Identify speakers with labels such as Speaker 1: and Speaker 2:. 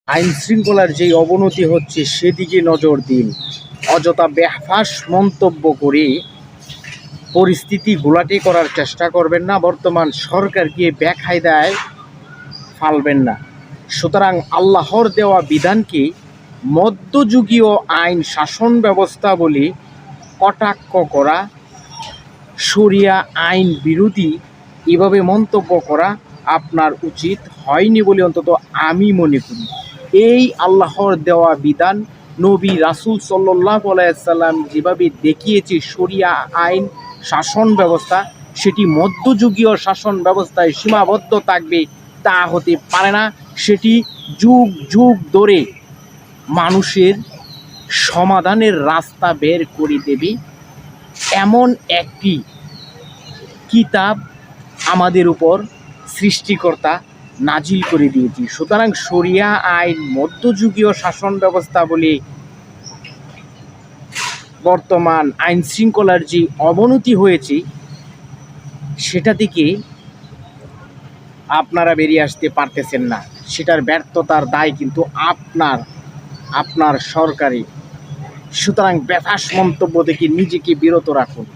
Speaker 1: আইন শৃঙ্খলার যেই অবনতি হচ্ছে সেদিকে নজর দিন। অযথা বেফাঁস মন্তব্য করে পরিস্থিতি ঘোলাটে করার চেষ্টা করবেন না। বর্তমান সরকারকে বেকায়দায় ফালবেন না। সুতরাং আল্লাহর দেওয়া বিধানকে মধ্যযুগীয় আইন শাসন ব্যবস্থা বলে কটাক্ষ করা, শরিয়া আইন বিরোধী এভাবে মন্তব্য করা আপনার উচিত হয়নি বলে অন্তত আমি মনে করি। এই আল্লাহর দেওয়া বিধান নবী রাসূল সাল্লাল্লাহু আলাইহি সাল্লাম যেভাবে দেখিয়েছে শরিয়া আইন শাসন ব্যবস্থা, সেটি মধ্যযুগীয় শাসন ব্যবস্থায় সীমাবদ্ধ থাকবে তা হতে পারে না। সেটি যুগ যুগ ধরে মানুষের সমাধানের রাস্তা বের করে দেবে এমন একটি কিতাব আমাদের উপর সৃষ্টিকর্তা নাজিল করে দিয়েছি। সুতরাং শরিয়া আইন মধ্যযুগীয় শাসন ব্যবস্থা বলে বর্তমান আইন শৃঙ্খলার যে অবনতি হয়েছে সেটা থেকে আপনারা বেরিয়ে আসতে পারতেছেন না। সেটার ব্যর্থতার দায় কিন্তু আপনার সরকারি। সুতরাং বেফাঁস মন্তব্য থেকে নিজেকে বিরত রাখুন।